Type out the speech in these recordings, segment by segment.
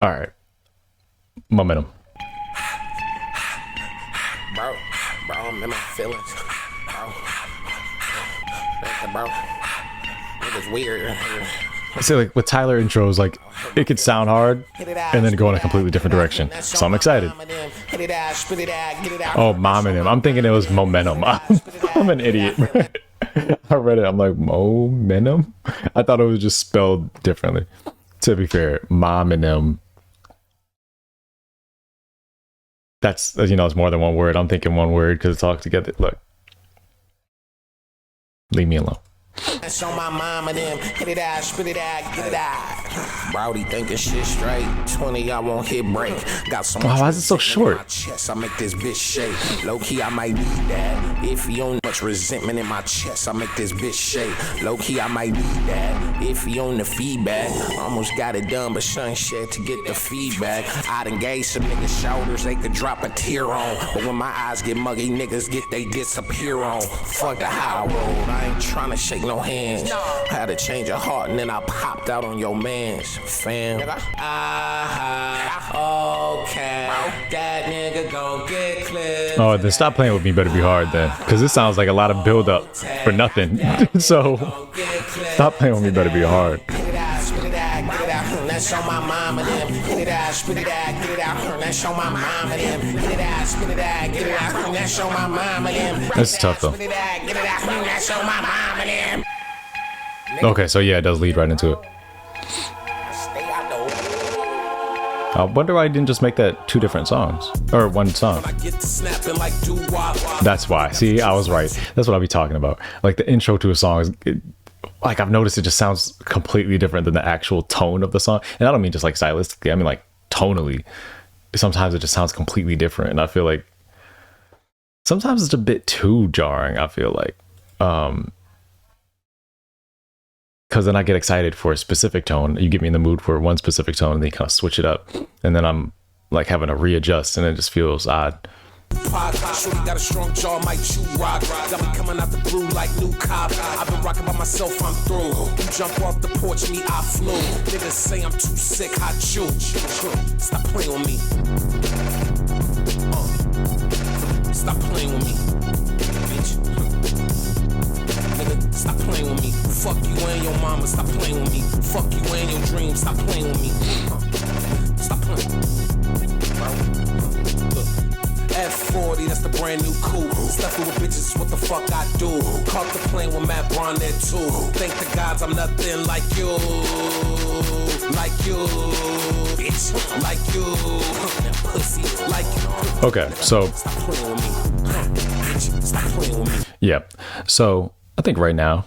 All right, momentum. Bro, I'm in my feelings. Bro, niggas weird. I say like with Tyler intros, like it could sound hard and then go in a completely different direction. So I'm excited. Oh, Mommanem. I'm thinking it was momentum. I'm an idiot. I read it. I'm like, momentum? I thought it was just spelled differently. To be fair, Mommanem. That's, it's more than one word. I'm thinking one word because it's all together. Look, leave me alone. That's on my mom and them. Hit it out, spit it out, get it out. Brody thinking shit straight. 20, I won't hit break. Got so much. Why is it so short? In my chest, I make this bitch shake. Low key, I might need that. If you don't much resentment in my chest, I make this bitch shake. Low key, I might need that. If you on the feedback, almost got it done, but son shit to get the feedback. I'd engage some niggas' shoulders, they could drop a tear on. But when my eyes get muggy, niggas get they disappear on. Fuck the high road, I ain't tryna shake no hands. Had to change a heart and then I popped out on your mans, fam. Okay, that nigga gon' get clipped. Oh, then stop playing with me. Better be hard then, because this sounds like a lot of build up for nothing. So stop playing with me. Better be hard. That's on my mama them. Get it out, spit it out, get it out. That's on my mama them. Get it out, spit it out, get it out. That's on my mama them. That's tough though. Spit it out, get it out. That's on my mama them. Okay, so yeah, it does lead right into it. I wonder why I didn't just make that two different songs or one song. That's why. See, I was right. That's what I'll be talking about. Like the intro to a song is, like I've noticed it just sounds completely different than the actual tone of the song. And I don't mean just like stylistically. I mean like tonally. Sometimes it just sounds completely different, and I feel like sometimes it's a bit too jarring. I feel like, because then I get excited for a specific tone. You get me in the mood for one specific tone, and then you kind of switch it up, and then I'm like having to readjust, and it just feels odd. Shorty got a strong jaw, might chew rock. Got me coming out the blue like new cop. I've been rocking by myself, I'm through. You jump off the porch, me, I flew. Niggas say I'm too sick, I chew. Stop playing with me. Stop playing with me, bitch. Nigga, stop playing with me. Fuck you and your mama, stop playing with me. Fuck you and your dreams, stop playing with me. Stop playing. F40, that's the brand new coupe. Stuffing with bitches is what the fuck I do. Caught the plane with Matt Braun there too. Thank the gods I'm nothing like you. Like you, bitch. Like you. Pussy, like you. Okay, so Stop playing with me. Bitch, stop playing with me. yeah. So I think right now,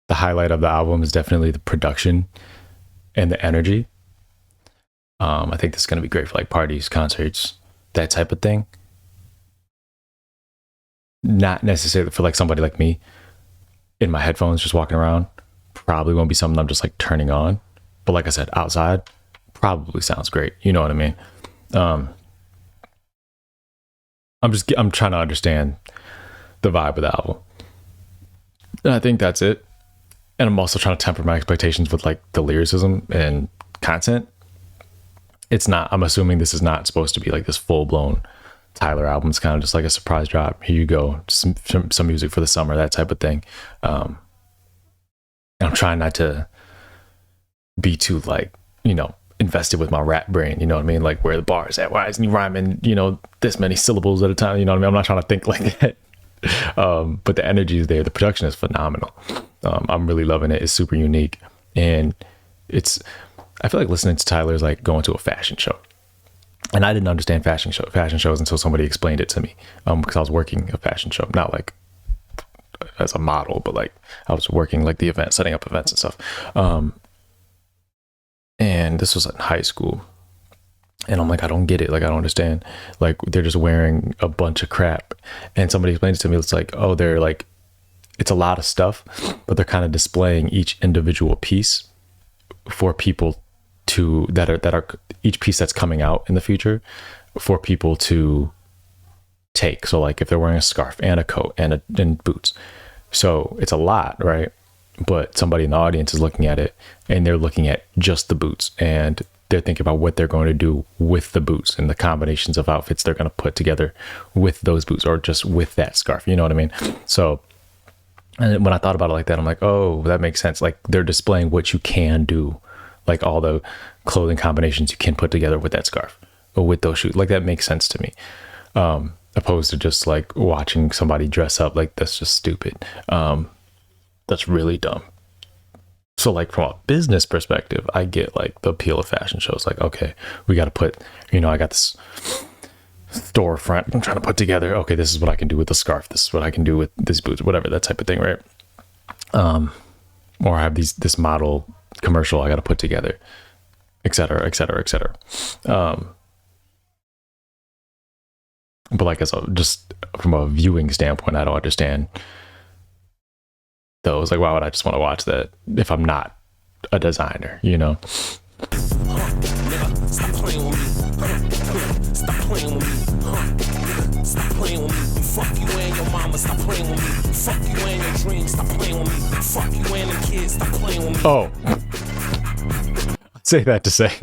the highlight of the album is definitely the production and the energy. I think this is going to be great for like parties, concerts, that type of thing. Not necessarily for like somebody like me in my headphones just walking around. Probably won't be something I'm just like turning on. But like I said, outside probably sounds great. You know what I mean? I'm trying to understand the vibe of the album. And I think that's it. And I'm also trying to temper my expectations with like the lyricism and content. It's not, I'm assuming this is not supposed to be like this full-blown Tyler album. It's kind of just like a surprise drop. Here you go, some music for the summer, that type of thing. And I'm trying not to be too like, invested with my rap brain, you know what I mean? Like where the bar is at, why isn't he rhyming, this many syllables at a time, you know what I mean? I'm not trying to think like that. But the energy is there. The production is phenomenal. I'm really loving it. It's super unique. And I feel like listening to Tyler is like going to a fashion show. And I didn't understand fashion shows until somebody explained it to me. Because I was working a fashion show, not like as a model, but like I was working like the event, setting up events and stuff. And this was in high school. And I'm like, I don't get it. Like, I don't understand. Like, they're just wearing a bunch of crap. And somebody explains to me, it's like, oh, they're like, it's a lot of stuff, but they're kind of displaying each individual piece for people that are each piece that's coming out in the future for people to take. So like if they're wearing a scarf and a coat and boots, so it's a lot, right? But somebody in the audience is looking at it and they're looking at just the boots and they're thinking about what they're going to do with the boots and the combinations of outfits they're going to put together with those boots or just with that scarf. You know what I mean? So, and when I thought about it like that, I'm like, oh, that makes sense. Like they're displaying what you can do, like all the clothing combinations you can put together with that scarf or with those shoes. Like that makes sense to me. Opposed to just like watching somebody dress up. Like that's just stupid. That's really dumb. So like from a business perspective, I get like the appeal of fashion shows. Like, okay, we got to put, I got this storefront I'm trying to put together. Okay, this is what I can do with the scarf. This is what I can do with this boots, whatever, that type of thing, right? Or I have this model commercial I got to put together, et cetera, et cetera, et cetera. But like just from a viewing standpoint, I don't understand those. Like, why would I just want to watch that if I'm not a designer, Stop playing with me. Stop playing with me. Stop playing with me. Fuck you and your mama. Stop playing with me. Fuck you and your dreams. Stop playing with me. Fuck you and the kids. Stop playing with me. Oh. I say that to say.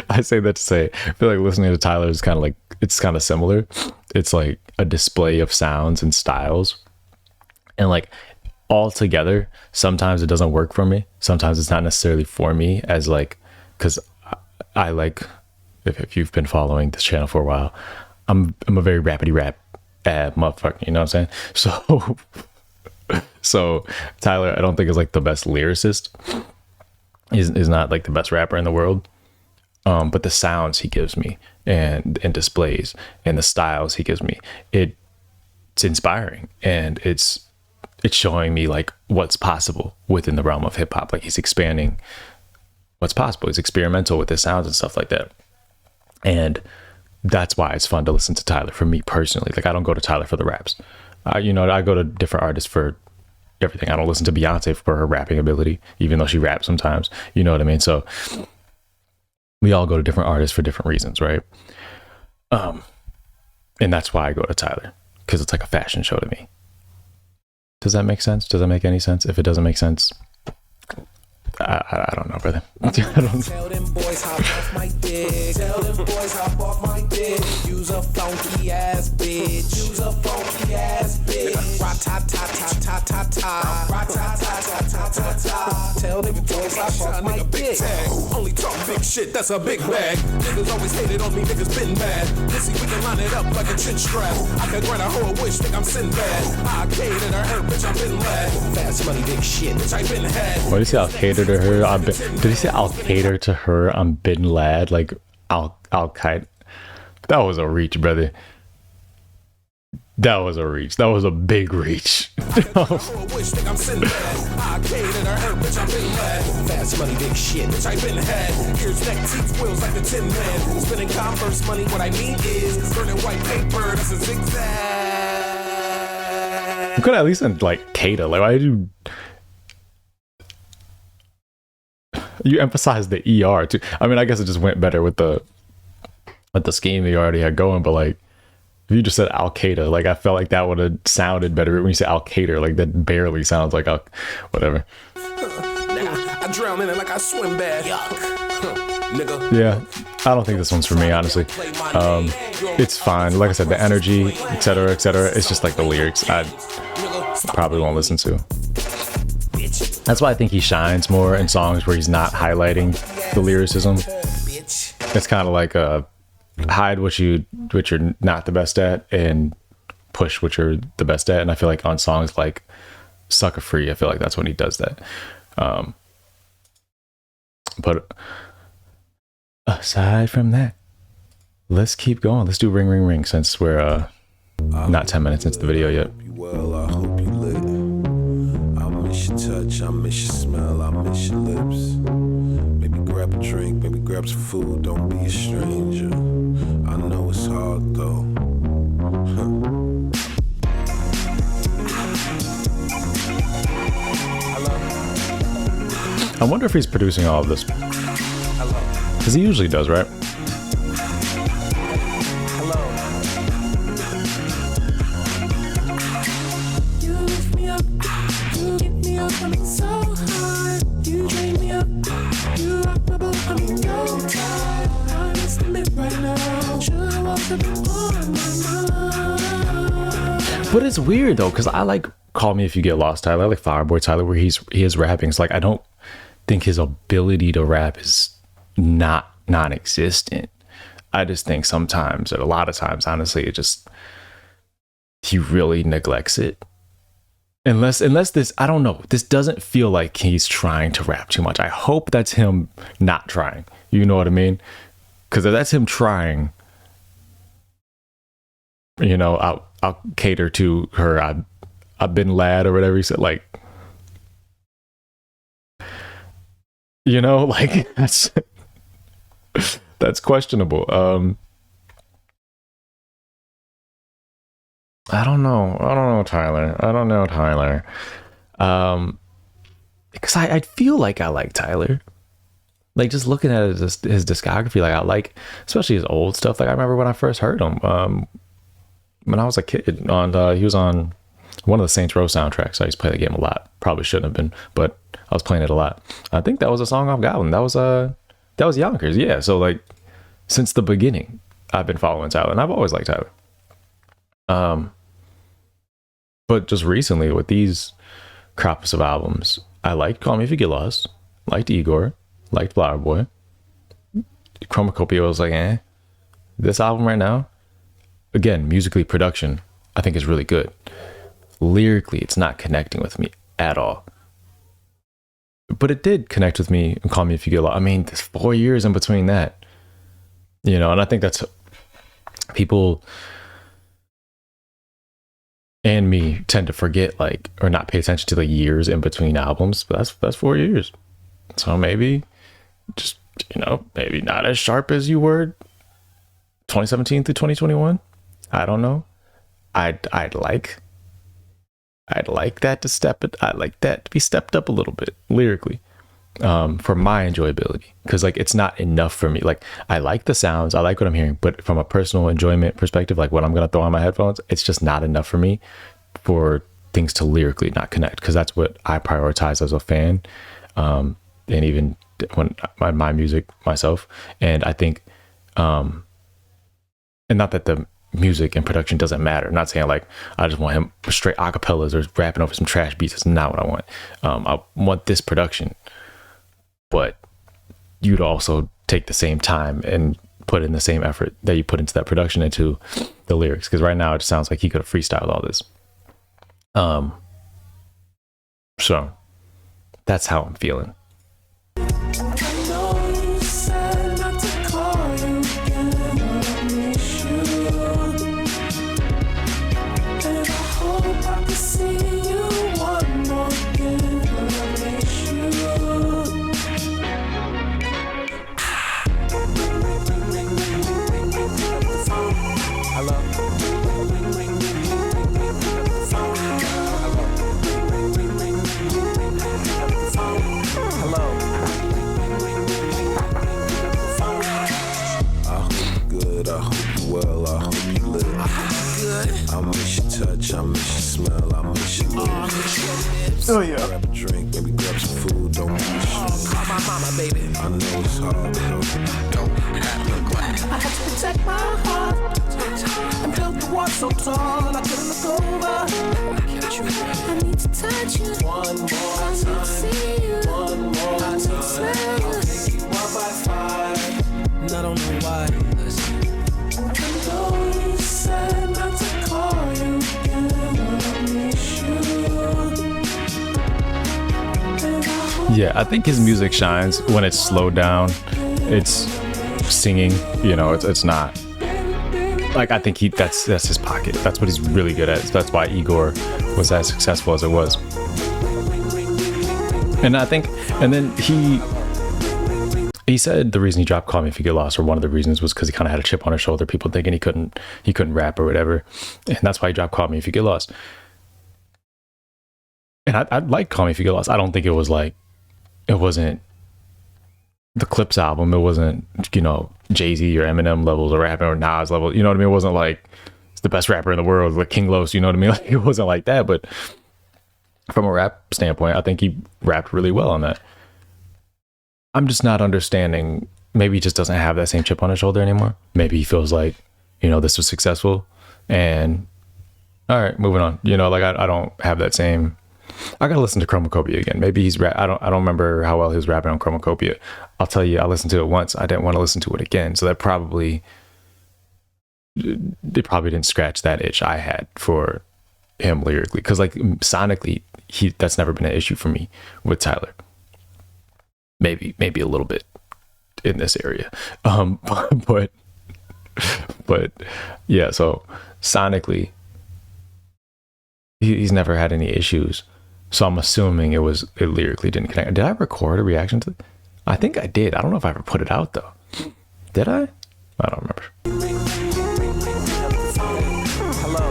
I feel like listening to Tyler is kind of like, it's kind of similar. It's like a display of sounds and styles. And like all together, sometimes it doesn't work for me. Sometimes it's not necessarily for me as like, because I like, if you've been following this channel for a while, I'm a very rapidy rap motherfucker, you know what I'm saying? So Tyler, I don't think is like the best lyricist. Is not like the best rapper in the world. But the sounds he gives me and displays and the styles he gives me, it's inspiring, and it's showing me like what's possible within the realm of hip hop. Like he's expanding what's possible. He's experimental with his sounds and stuff like that. And that's why it's fun to listen to Tyler for me personally. Like I don't go to Tyler for the raps. I go to different artists for everything. I don't listen to Beyonce for her rapping ability, even though she raps sometimes. You know what I mean? So we all go to different artists for different reasons, right? And that's why I go to Tyler, because it's like a fashion show to me. Does that make sense? Does that make any sense? If it doesn't make sense, I don't know, brother. I don't. Tell them boys hop off my dick. Tell them boys hop off my dick. Use a funky ass bitch. Use a funky ass bitch. Ra-ta-ta-ta-ta-ta-ta. Ra-ta-ta-ta-ta-ta-ta. Tell them boys hop off my dick. Only talk big shit, that's a big bag. Niggas always hated on me, niggas been bad. Listen, we can line it up like a chin strap. I can grant a whole wish, think I'm Sinbad. Arcade and I heard, bitch, I've been lad. Fast money, big shit, bitch, I been had. What do you say? I'll cater to her. Did he say I'll cater to her? I'm bin lad. Like I'll kite. That was a reach, brother. That was a reach. That was a big reach. Fast money, big shit, bitch, I been had. Here's neck, teeth, wheels like the Tin Man. Spending Converse money, what I mean is burning white paper, that's a zigzag. You could at least like cater. Like why do you emphasize the ER too? I mean, I guess it just went better with the scheme you already had going, but like if you just said Al Qaeda, like I felt like that would have sounded better when you say Al Qaeda. Like that barely sounds like whatever. I drown in it like I swim bad. Nigga. Yeah, I don't think this one's for me, honestly. It's fine. Like I said, the energy, etc., etc. It's just like the lyrics I probably won't listen to. That's why I think he shines more in songs where he's not highlighting the lyricism. It's kind of like hide what you're not the best at and push what you're the best at. And I feel like on songs like Sucker Free, I feel like that's when he does that. But aside from that, let's keep going. Let's do Ring Ring Ring since we're not 10 minutes into the video yet. Well, I hope you lit. I miss your touch, I miss your smell, I miss your lips. Maybe grab a drink, maybe grab some food, don't be a stranger. I know it's hard though. I wonder if he's producing all of this. Because he usually does, right? You lift me up, you get me up, I'm so hard. You drain me up, you rock my boat, I'm in your But it's weird though, because I like Call Me If You Get Lost Tyler. I like Fireboy Tyler, where he is rapping. It's like I don't think his ability to rap is not non-existent. I just think sometimes, or a lot of times, honestly, it just he really neglects it. Unless this, I don't know. This doesn't feel like he's trying to rap too much. I hope that's him not trying. You know what I mean? Because if that's him trying, you know, I'll cater to her. I've been lad or whatever he said. Like, you know, like that's questionable. I don't know, Tyler. I don't know, Tyler. Because I feel like I like Tyler. Like, just looking at his discography, like I like, especially his old stuff. Like I remember when I first heard him, when I was a kid. He was on one of the Saints Row soundtracks. I used to play the game a lot. Probably shouldn't have been, but I was playing it a lot. I think that was a song off Goblin. That was Yonkers. Yeah. So like, since the beginning, I've been following Tyler, and I've always liked Tyler. But just recently with these crops of albums, I liked Call Me If You Get Lost, liked Igor, liked Flower Boy. Chromacopia was like, This album right now, again, musically, production, I think is really good. Lyrically, it's not connecting with me at all. But it did connect with me and Call Me If You Get Lost. I mean, there's 4 years in between that. You know, and I think that's people and me tend to forget, like, or not pay attention to the years in between albums, but that's 4 years. So maybe just, you know, maybe not as sharp as you were 2017 through 2021. I don't know. I'd like that to I'd like that to be stepped up a little bit lyrically, for my enjoyability, because like it's not enough for me. Like I like the sounds, I like what I'm hearing, but from a personal enjoyment perspective, like what I'm gonna throw on my headphones, it's just not enough for me for things to lyrically not connect, because that's what I prioritize as a fan, and even when my music myself. And I think and not that the music and production doesn't matter. I'm not saying like I just want him straight acapellas or rapping over some trash beats. That's not what I want. I want this production, but you'd also take the same time and put in the same effort that you put into that production into the lyrics, because right now it just sounds like he could have freestyled all this. So that's how I'm feeling. I miss your touch, I miss your smell, I miss your lips. Oh yeah. Grab a drink, maybe grab some food, don't be shy. Call my mama, baby. I know it's hard, but Don't have to cry. I had to protect my heart and build the wall so tall I couldn't look over. I need to touch you one more I need to see you one more I need to smell you. I'll take you 1 by 5. And I don't know why. Listen. I know you said not to call you again, I miss you. Yeah, I think his music shines when it's slowed down. It's singing, you know, it's not like, I think that's his pocket. That's what he's really good at. That's why Igor was as successful as it was. And I think, and then he said the reason he dropped Call Me If You Get Lost, or one of the reasons, was because he kind of had a chip on his shoulder, people thinking he couldn't rap or whatever, and that's why he dropped Call Me If You Get Lost. And I like Call Me If You Get Lost. I don't think it wasn't the Clips album. It wasn't, you know, Jay-Z or Eminem levels of rapping, or Nas level, you know what I mean? It wasn't like it's the best rapper in the world, like King Los, you know what I mean? Like, it wasn't like that. But from a rap standpoint, I think he rapped really well on that. I'm just not understanding. Maybe he just doesn't have that same chip on his shoulder anymore. Maybe he feels like, you know, this was successful and All right, moving on. You know, like I don't have that same. I gotta listen to Chromacopia again. Maybe he's I don't remember how well he was rapping on Chromacopia. I'll tell you, I listened to it once. I didn't want to listen to it again. So that probably they probably didn't scratch that itch I had for him lyrically. Because like sonically, that's never been an issue for me with Tyler. Maybe a little bit in this area. But yeah, so sonically he's never had any issues. So I'm assuming it lyrically didn't connect. Did I record a reaction to it? I think I did. I don't know if I ever put it out though. Did I? I don't remember. Hello.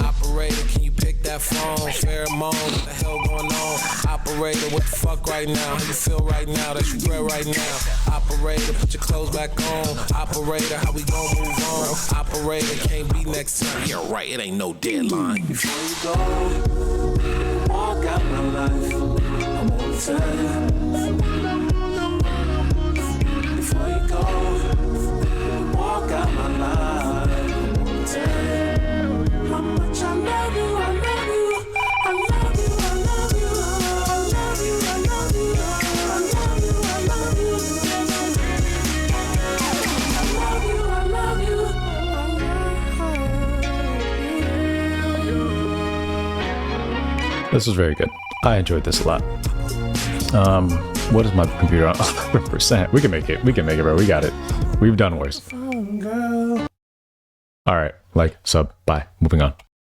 Operator, can you pick that phone? Pheromone, what the hell going on? Operator, what the fuck right now? How you feel right now? That's your bread right now. Operator, put your clothes back on. Operator, how we gon' move on? Operator, can't be next time. You're right, it ain't no deadline. Before you go, walk out my life. I'm on time. Before you go, walk out my life. I'm on time. How much I love you, I love you. I love you, I love you. I love you, I love you. I love you, I love you. I love you, I love you. This was very good. I enjoyed this a lot. What is my computer on? 100%. We can make it. We can make it, bro. We got it. We've done worse. All right. Like, sub, bye. Moving on.